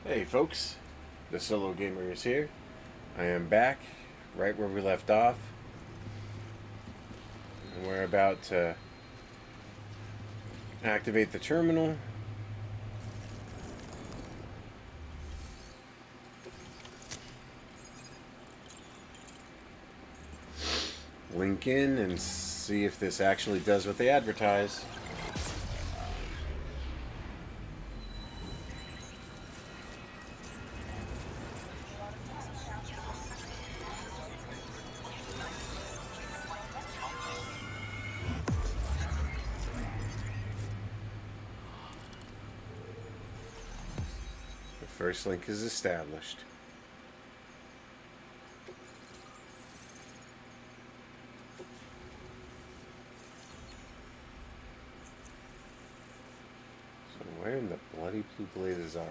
Hey folks, the Solo Gamer is here. I am back right where we left off. And we're about to activate the terminal. Link in and see if this actually does what they advertise. The first link is established. So where in the bloody blue blazes are we?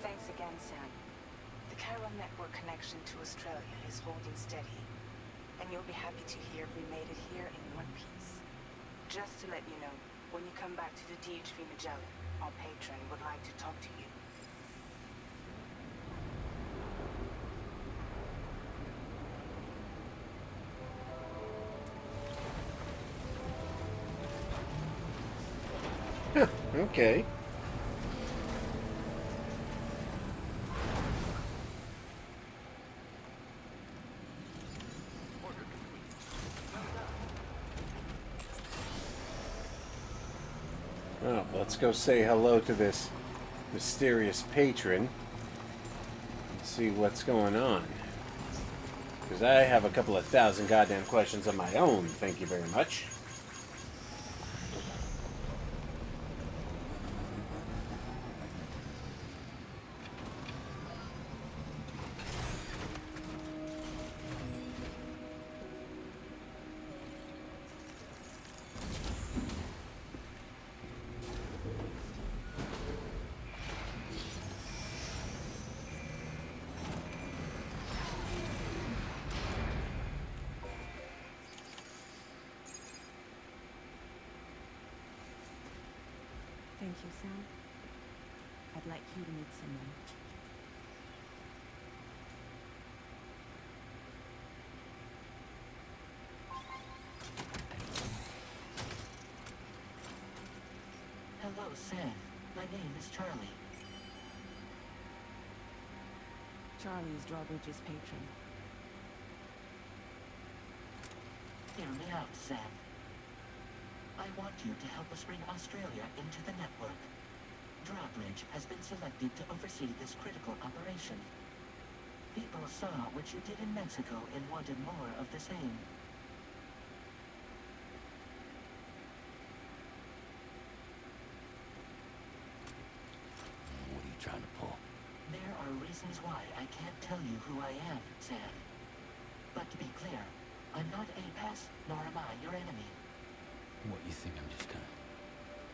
Thanks again, Sam. The chiral network connection to Australia is holding steady, and you'll be happy to hear we made it here in one piece. Just to let you know, when you come back to the DHV Magellan, our patron would like to talk to you. Huh, okay. Well, let's go say hello to this mysterious patron and see what's going on. Because I have a couple of thousand goddamn questions of my own, thank you very much. Thank you, Sam. I'd like you to meet someone. Hello, Sam. My name is Charlie. Charlie is Drawbridge's patron. Hear me out, Sam. I want you to help us bring Australia into the network. Drawbridge has been selected to oversee this critical operation. People saw what you did in Mexico and wanted more of the same. What are you trying to pull? There are reasons why I can't tell you who I am, Sam. But to be clear, I'm not APAS, nor am I your enemy. What, you think I'm just gonna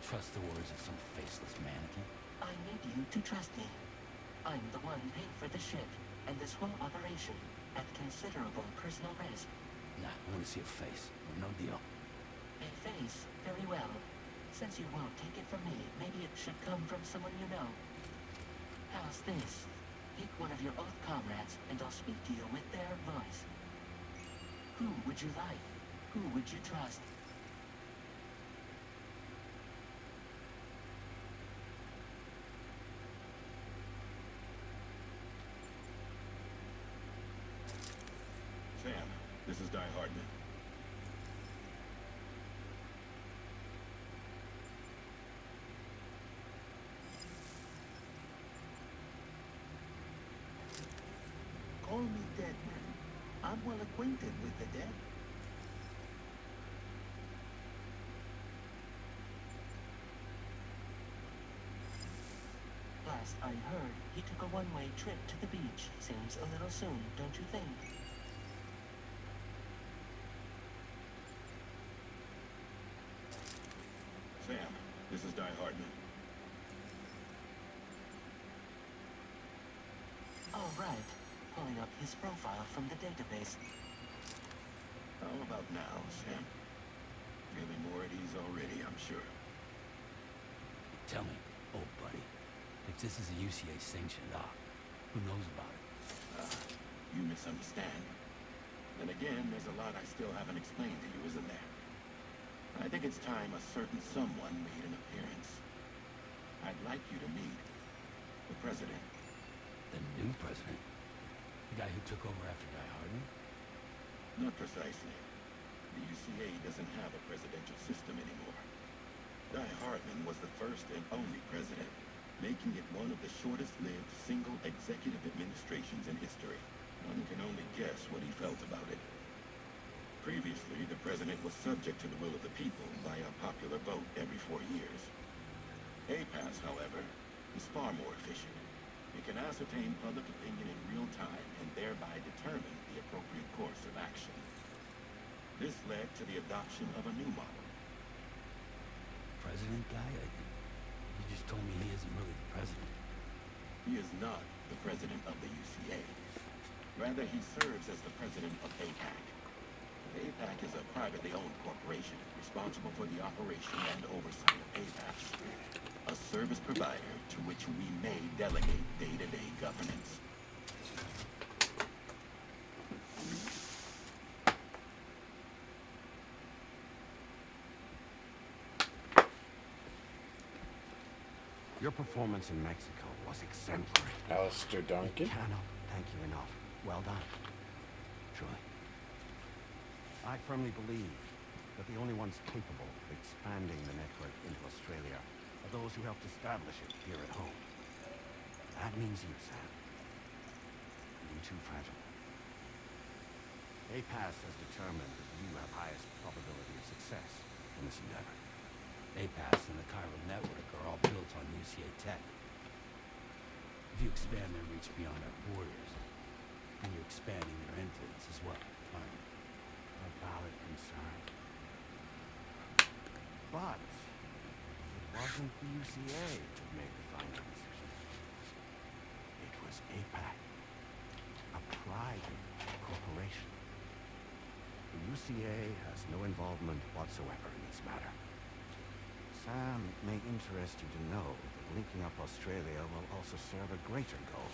trust the words of some faceless mannequin? I need you to trust me. I'm the one paying for the ship and this whole operation at considerable personal risk. Nah, I wanna see a face. No deal. A face? Very well. Since you won't take it from me, maybe it should come from someone you know. How's this? Pick one of your old comrades and I'll speak to you with their voice. Who would you like? Who would you trust? Sam, this is Di Hardman. Call me dead man. I'm well acquainted with the dead. Last I heard, he took a one-way trip to the beach. Seems a little soon, don't you think? Sam, this is Di Hardman. right, pulling up his profile from the database. How about now, Sam? Feeling more at ease already, I'm sure. Tell me, old buddy, if this is a UCA sanctioned op, who knows about it? You misunderstand. Then again, there's a lot I still haven't explained to you, isn't there? I think it's time a certain someone made an appearance. I'd like you to meet the president. The new president? The guy who took over after Die Harden? Not precisely. The UCA doesn't have a presidential system anymore. Die Hardman was the first and only president, making it one of the shortest-lived single executive administrations in history. One can only guess what he felt about it. Previously, the president was subject to the will of the people by a popular vote every 4 years. APAS, however, is far more efficient. It can ascertain public opinion in real time and thereby determine the appropriate course of action. This led to the adoption of a new model. President guy? You just told me he isn't really the president. He is not the president of the UCA. Rather, he serves as the president of APAC. APAC is a privately owned corporation responsible for the operation and oversight of APAS, a service provider to which we may delegate day-to-day governance. Your performance in Mexico was exemplary. Alistair Duncan? Cannot thank you enough. Well done. Truly. I firmly believe that the only ones capable of expanding the network into Australia are those who helped establish it here at home. That means you, Sam. You too fragile. APAS has determined that you have highest probability of success in this endeavor. APAS and the chiral network are all built on UCA tech. If you expand their reach beyond our borders, then you're expanding their influence as well, aren't you? A valid concern. But it wasn't the UCA that made the final decision. It was APAC, a private corporation. The UCA has no involvement whatsoever in this matter. Sam, it may interest you to know that linking up Australia will also serve a greater goal.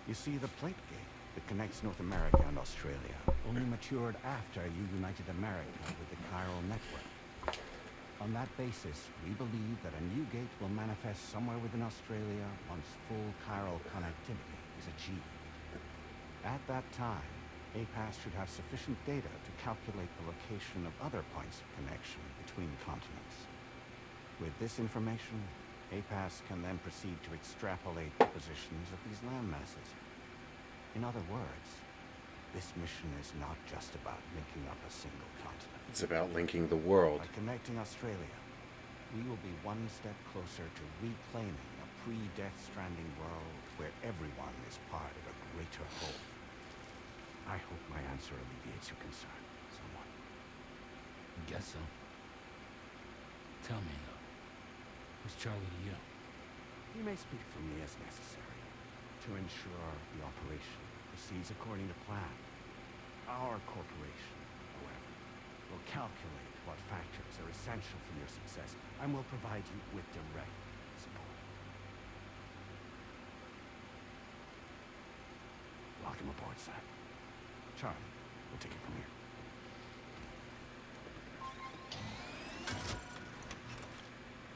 You see, the plate gate that connects North America and Australia only matured after you united America with the chiral network. On that basis, we believe that a new gate will manifest somewhere within Australia once full chiral connectivity is achieved. At that time, APAS should have sufficient data to calculate the location of other points of connection between continents. With this information, APAS can then proceed to extrapolate the positions of these landmasses. In other words, this mission is not just about linking up a single continent. It's about linking the world. By connecting Australia, we will be one step closer to reclaiming a pre-Death Stranding world where everyone is part of a greater whole. I hope my answer alleviates your concern somewhat. I guess so. Tell me, though, who's Charlie to you? You may speak for me as necessary to ensure the operation proceeds according to plan. Our corporation, however, will calculate what factors are essential for your success and will provide you with direct support. Welcome aboard, Sam. Charlie, we'll take it from here.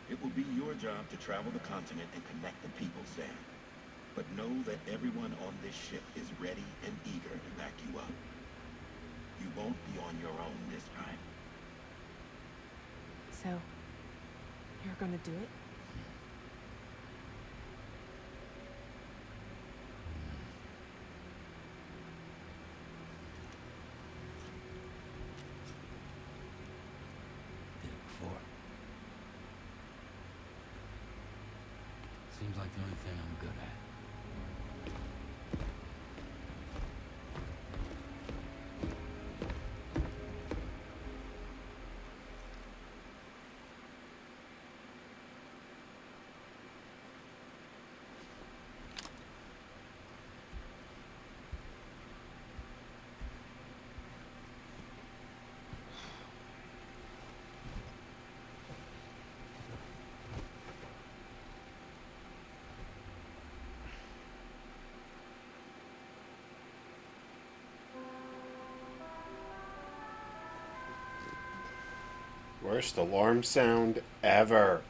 It will be your job to travel the continent and connect the people, Sam. But know that everyone on this ship is ready and eager to back you up. You won't be on your own this time. So, you're gonna do it? Did it before. Seems like the only thing I'm good at. Worst alarm sound ever.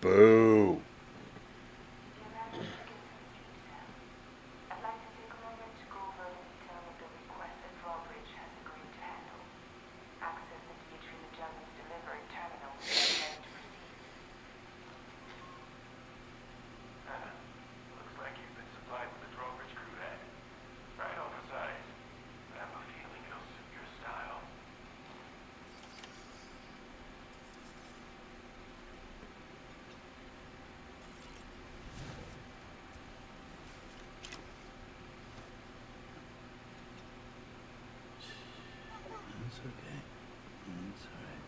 Boo. I'd like to take a moment to go over in detail what the request that Drawbridge has agreed to handle. Access into the Trinitarian's delivery terminal is ready to proceed. Looks like you've been supplied with a drawbridge crew head. Right on the size. I have a feeling it'll suit your style. That's okay. That's alright.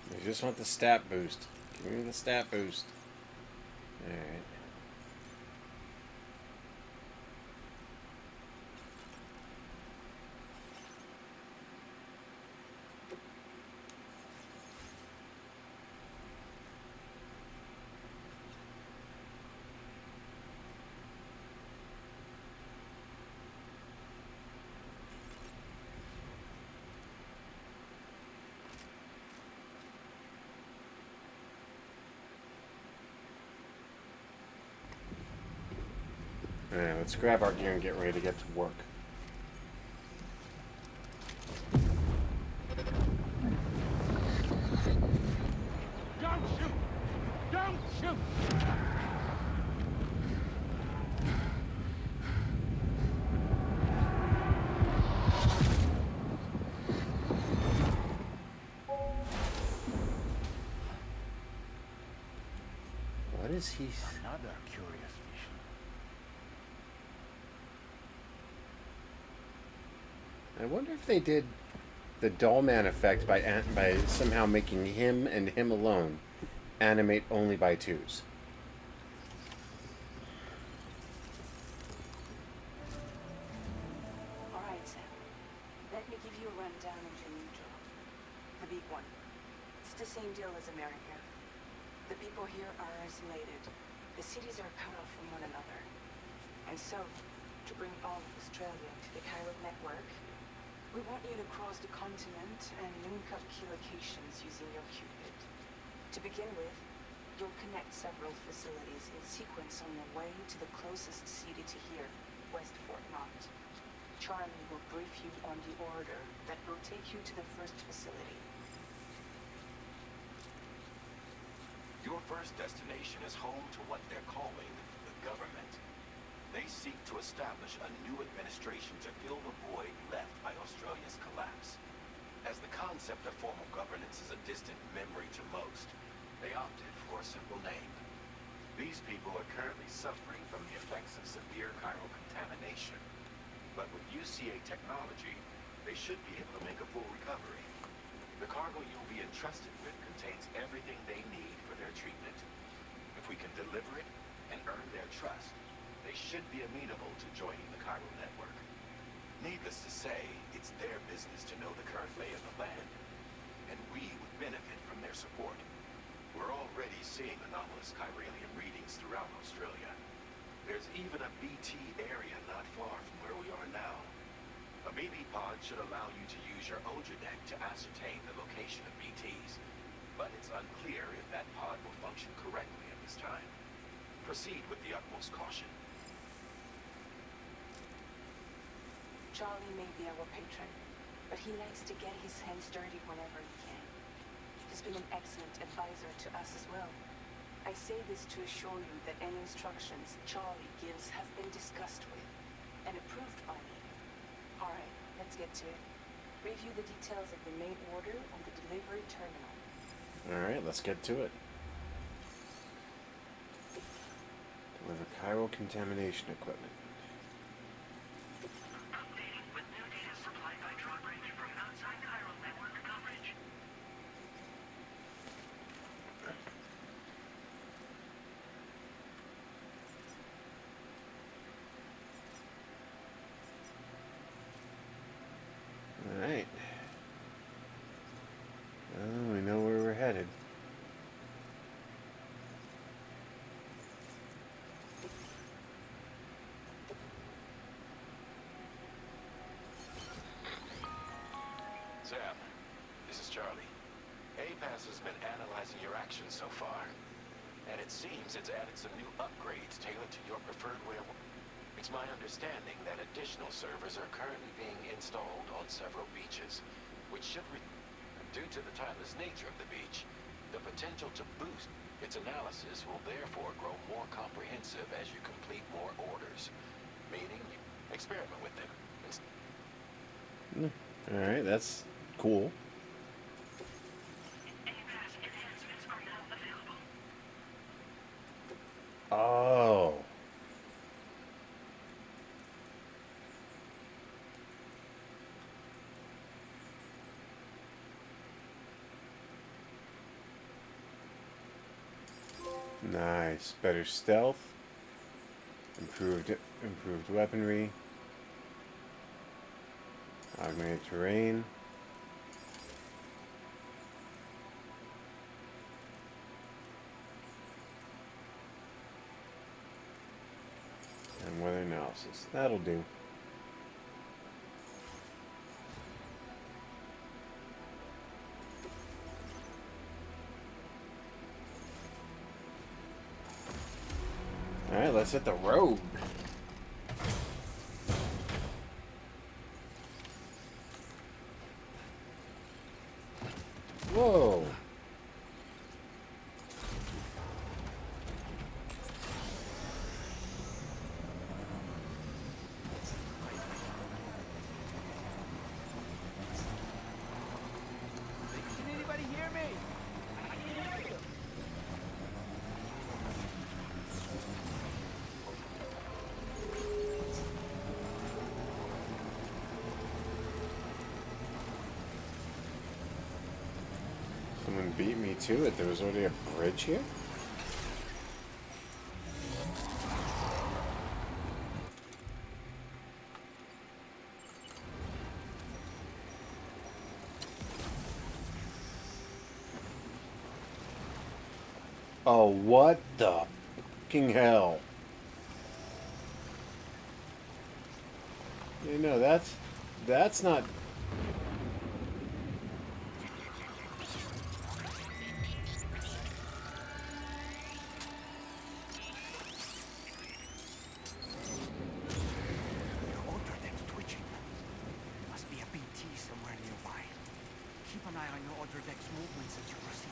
I just want the stat boost. Give me the stat boost. Alright. Alright, let's grab our gear and get ready to get to work. Don't shoot! Don't shoot! What is he? Another curious vision. I wonder if they did the Dollman effect by somehow making him and him alone animate only by twos. Alright, Sam. Let me give you a rundown of your new job. The big one. It's the same deal as America. The people here are isolated. The cities are cut off from one another. And so, to bring all of Australia to the Cairo network, we want you to cross the continent and link up key locations using your Cupid. To begin with, you'll connect several facilities in sequence on your way to the closest city to here, West Fort Knott. Charlie will brief you on the order that will take you to the first facility. Your first destination is home to what they're calling the government. They seek to establish a new administration to fill the void left by Australia's collapse. As the concept of formal governance is a distant memory to most, they opted for a simple name. These people are currently suffering from the effects of severe chiral contamination. But with UCA technology, they should be able to make a full recovery. The cargo you'll be entrusted with contains everything they need for their treatment. If we can deliver it and earn their trust, they should be amenable to joining the Cairo network. Needless to say, it's their business to know the current lay of the land, and we would benefit from their support. We're already seeing anomalous chiralium readings throughout Australia. There's even a BT area not far from where we are now. A BB pod should allow you to use your Ojadeck to ascertain the location of BTs, but it's unclear if that pod will function correctly at this time. Proceed with the utmost caution. Charlie may be our patron, but he likes to get his hands dirty whenever he can. He's been an excellent advisor to us as well. I say this to assure you that any instructions Charlie gives have been discussed with and approved by me. Alright, let's get to it. Review the details of the main order on the delivery terminal. Alright, let's get to it. Deliver chiral contamination equipment. Updating This is Charlie. APAS has been analyzing your actions so far, and it seems it's added some new upgrades tailored to your preferred way of. It's my understanding that additional servers are currently being installed on several beaches, which should due to the timeless nature of the beach, the potential to boost its analysis will therefore grow more comprehensive as you complete more orders, meaning you experiment with them. Alright, that's cool. Oh. Nice. Better stealth. Improved weaponry. Augmented terrain. And weather analysis. That'll do. Alright, let's hit the road. Whoa. Can anybody hear me? Someone beat me to it. There was already a bridge here? Oh, what the fucking hell? You know, that's not... Your Ultradeck's twitching. Must be a BT somewhere nearby. Keep an eye on your Ultradeck's movements as you proceed.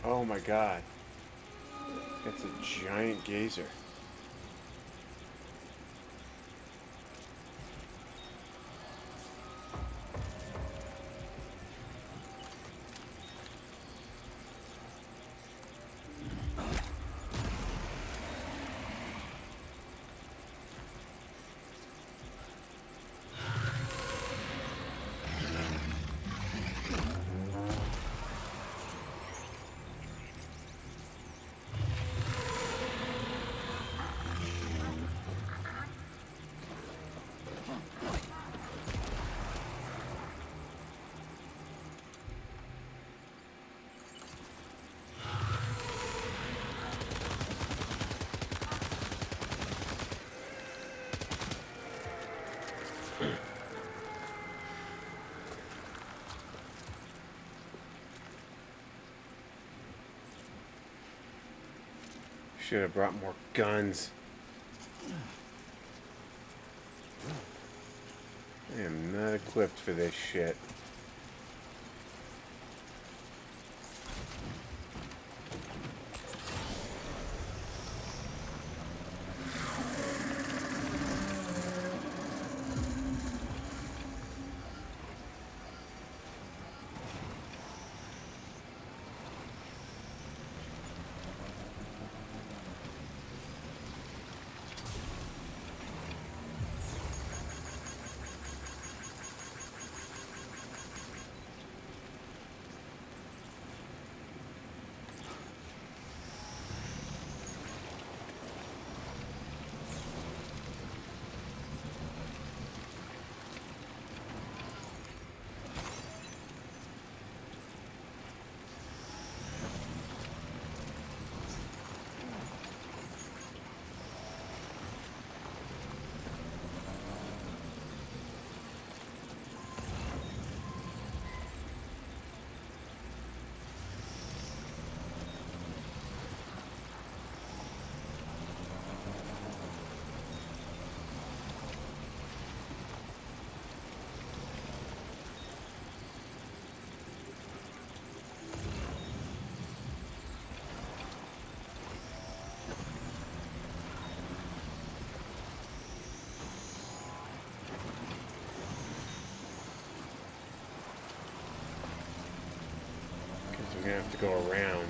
Oh my god. It's a giant gazer. Should have brought more guns. I am not equipped for this shit. gonna have to go around.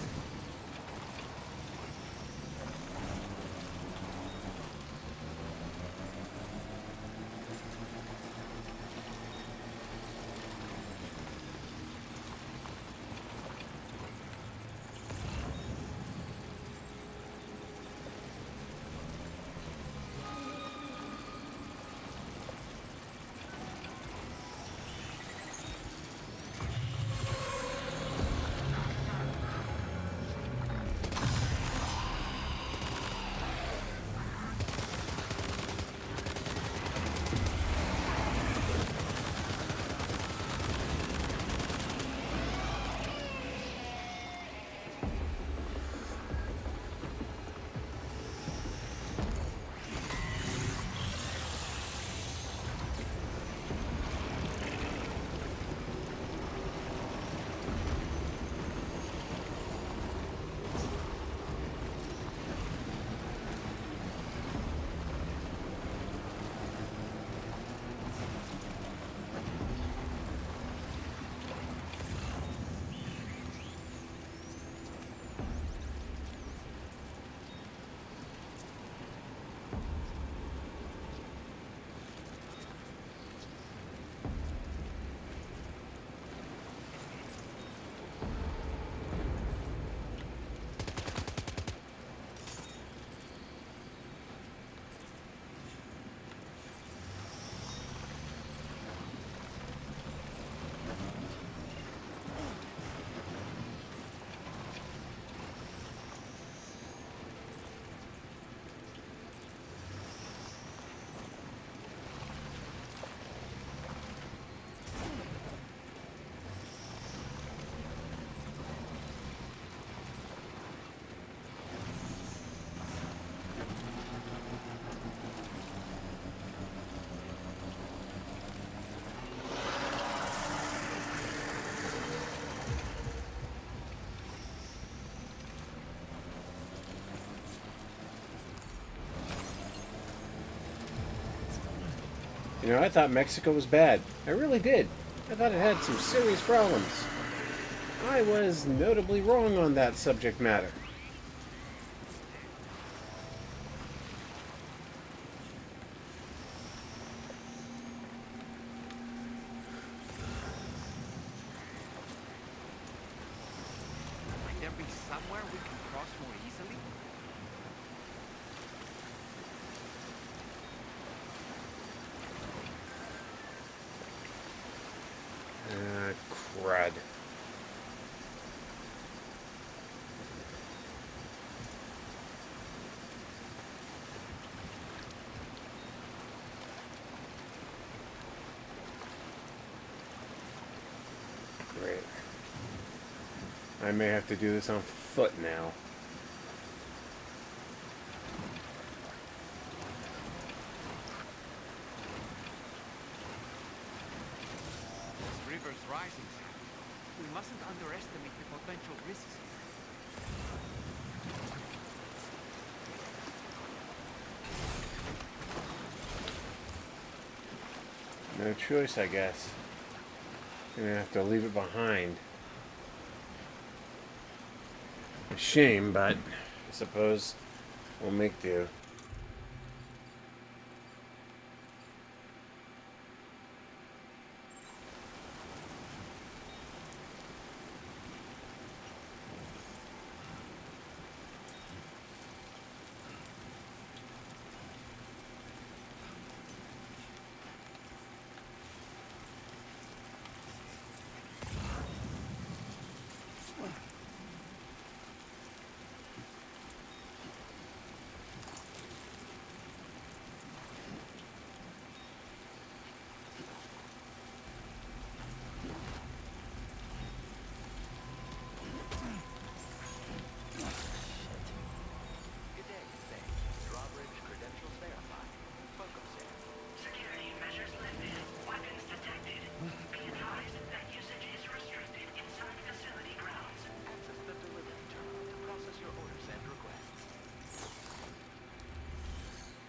You know, I thought Mexico was bad. I really did. I thought it had some serious problems. I was notably wrong on that subject matter. Might there be somewhere we can cross more easily? Crud. Great. I may have to do this on foot now. This river's rising, Sam. We mustn't underestimate the potential risks here. No choice, I guess. Gonna have to leave it behind. A shame, but I suppose we'll make do.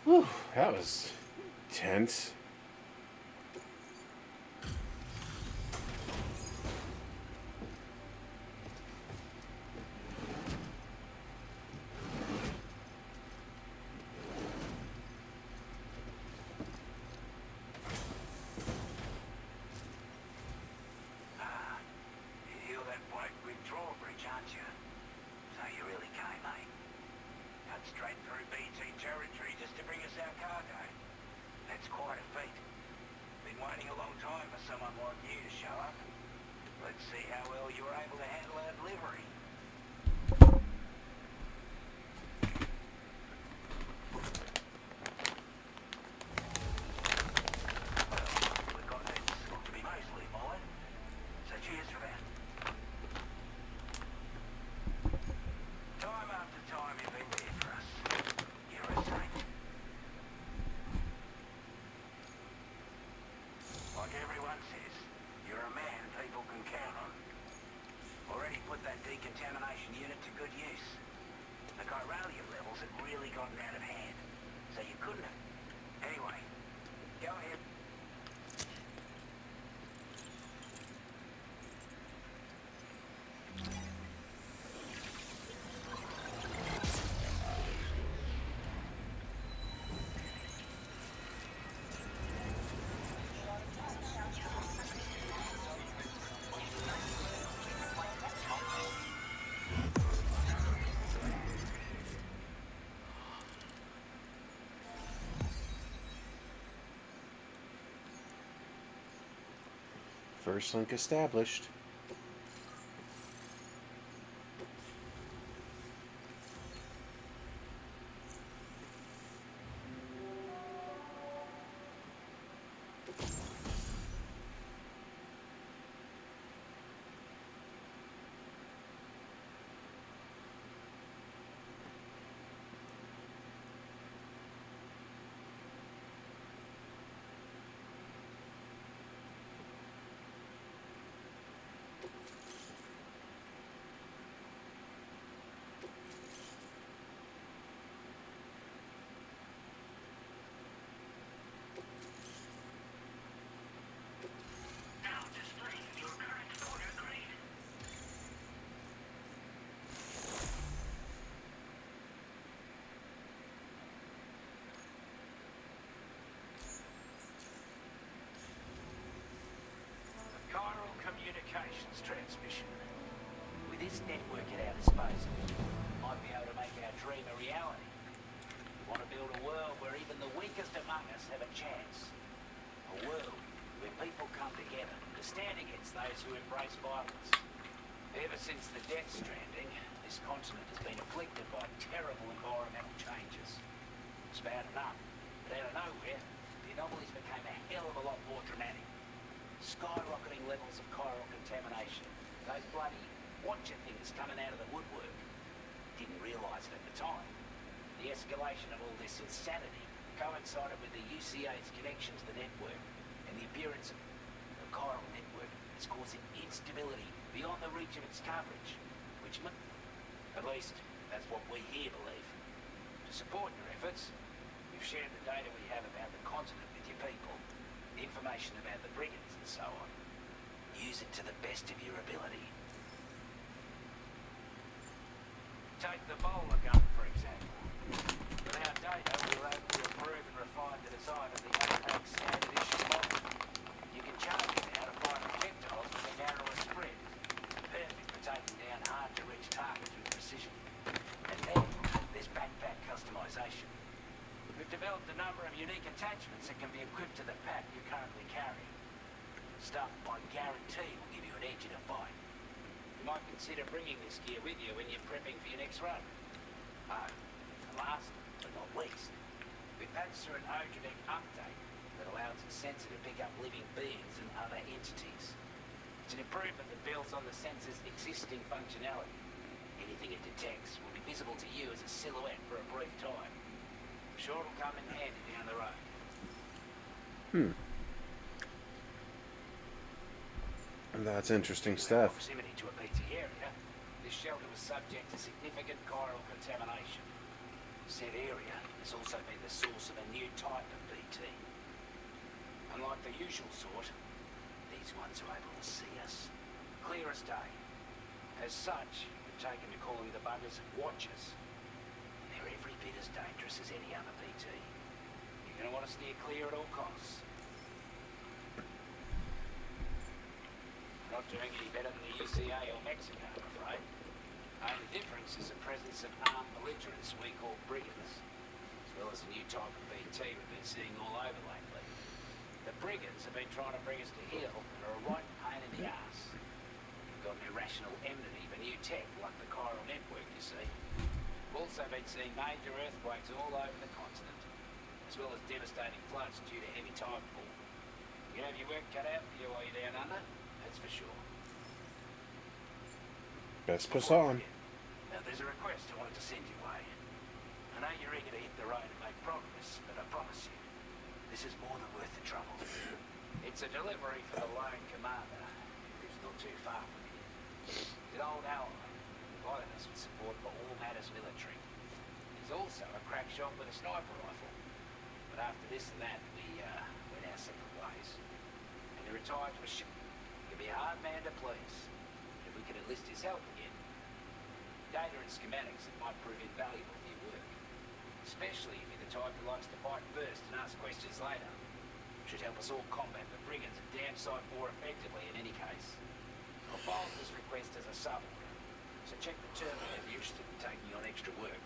Whew, that was tense. aren't you? So you really came, eh? Cut straight through BT territory just to bring us our cargo. That's quite a feat. Been waiting a long time for someone like you to show up. Let's see how well you were able to handle our delivery. We've got this to be mostly mine, so cheers for that. Time after time you've been there for us. You're a saint. Like everyone says, you're a man people can count on. Already put that decontamination unit to good use. The chiralium levels had really gotten out of hand, so you couldn't have... Anyway, go ahead. First link established. Now display your current order grade. Chiral communications transmission. With this network at our disposal, we might be able to make our dream a reality. We want to build a world where even the weakest among us have a chance. A world where people come together to stand against those who embrace violence. Ever since the death stranding, this continent has been afflicted by terrible environmental changes. It's bad enough, but out of nowhere, the anomalies became a hell of a lot more dramatic. Skyrocketing levels of chiral contamination. Those bloody watcher things coming out of the woodwork. Didn't realise it at the time. The escalation of all this insanity coincided with the UCA's connection to the network, and the appearance of the chiral network is causing instability beyond the reach of its coverage, which at least that's what we here believe. To support your efforts, we've shared the data we have about the continent with your people, the information about the brigands and so on. Use it to the best of your ability. Take the bowler gun, for example. With our data, we were able to improve and refine the design of the APAC standard issue model. You can charge it now to fire projectiles with a narrower spread. Perfect for taking down hard-to-reach targets with precision. And then, there's backpack customization. We've developed a number of unique attachments that can be equipped to the pack you currently carry. Stuff I guarantee will give you an edge in a fight. You might consider bringing this gear with you when you're prepping for your next run. Oh, and last but not least, we've patched through an Odradek update that allows its sensor to pick up living beings and other entities. It's an improvement that builds on the sensor's existing functionality. Anything it detects will be visible to you as a silhouette for a brief time. I'm sure it'll come in handy down the road. That's interesting stuff. Proximity to a BT area, this shelter was subject to significant chiral contamination. Said area has also been the source of a new type of BT. Unlike the usual sort, these ones are able to see us. Clear as day. As such, we've taken to calling the buggers Watchers. They're every bit as dangerous as any other BT. You're going to want to steer clear at all costs. Not doing any better than the UCA or Mexico, I'm afraid. Only difference is the presence of armed belligerents we call brigands, as well as a new type of BT we've been seeing all over lately. The brigands have been trying to bring us to heel and are a right pain in the ass. We've got an irrational enmity for new tech like the chiral network, you see. We've also been seeing major earthquakes all over the continent, as well as devastating floods due to heavy tidefall. You have your work cut out for you while you're down under, that's for sure. Best push on. Now, there's a request I wanted to send your way. I know you're eager to hit the road and make progress, but I promise you, this is more than worth the trouble. It's a delivery for the lone commander, who's not too far from here. He's an old ally, providing us with support for all matters military. He's also a crack shot with a sniper rifle. But after this and that, we went our separate ways. And he retired to a ship. He could be a hard man to please. If we could enlist his help again, data and schematics that might prove invaluable for your work. Especially if you're the type who likes to fight first and ask questions later. Should help us all combat the brigands a damn sight more effectively in any case. I'll file this request as a sub-order, so check the term if you're interested in taking on extra work.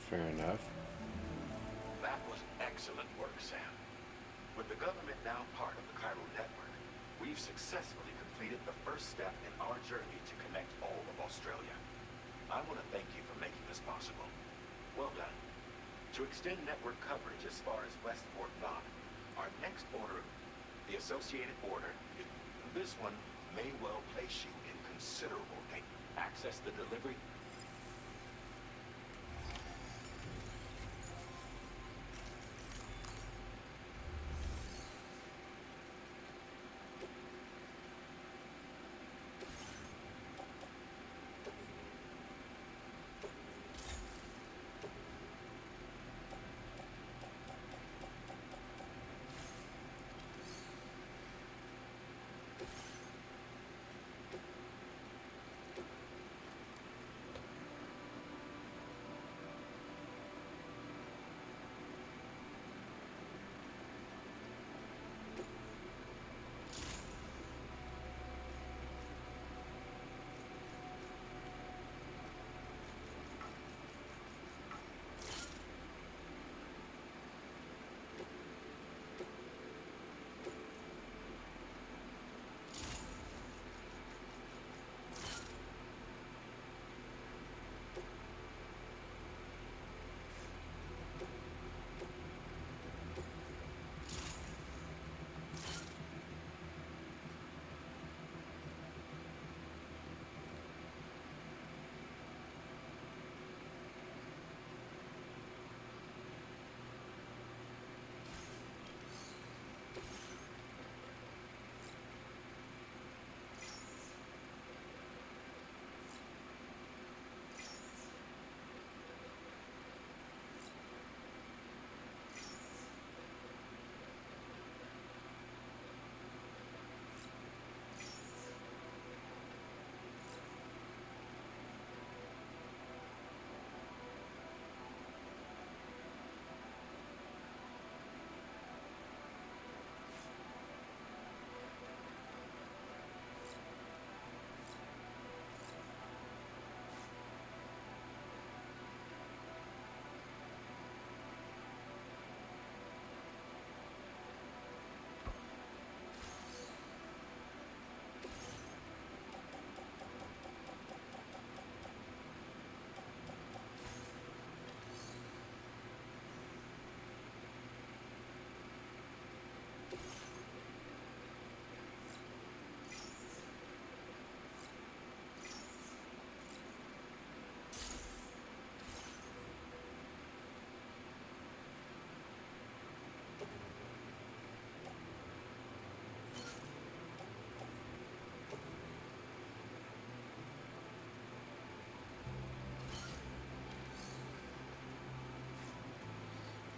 Fair enough. That was excellent work, Sam. With the government now part of the chiral network, we've successfully completed the first step in our journey to connect all of Australia. I want to thank you for making this possible. Well done. To extend network coverage as far as West Fort Knox, our next order, the Associated Order, this one may well place you in considerable danger. Access the delivery.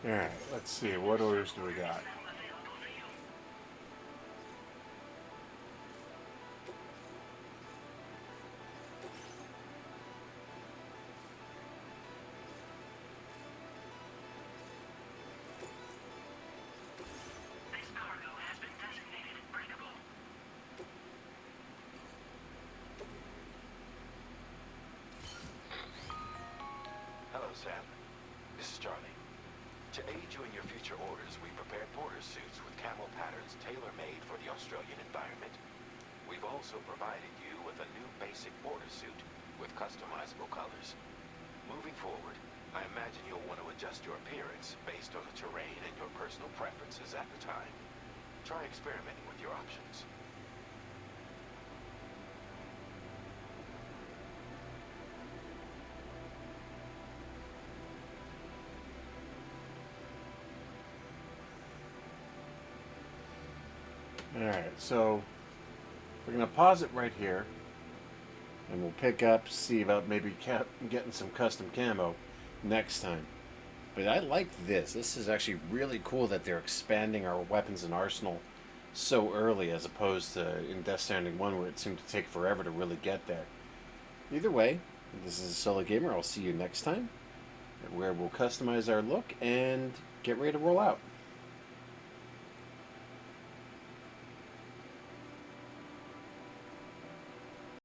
Alright, let's see. What orders do we got? your orders, we prepared border suits with camel patterns tailor-made for the Australian environment. We've also provided you with a new basic border suit with customizable colors. Moving forward, I imagine you'll want to adjust your appearance based on the terrain and your personal preferences at the time. Try experimenting with your options. Alright, so we're going to pause it right here. And we'll pick up, see about maybe getting some custom camo next time. But I like this. This is actually really cool that they're expanding our weapons and arsenal so early as opposed to in Death Stranding 1 where it seemed to take forever to really get there. Either way, this is a Solo Gamer. I'll see you next time where we'll customize our look and get ready to roll out.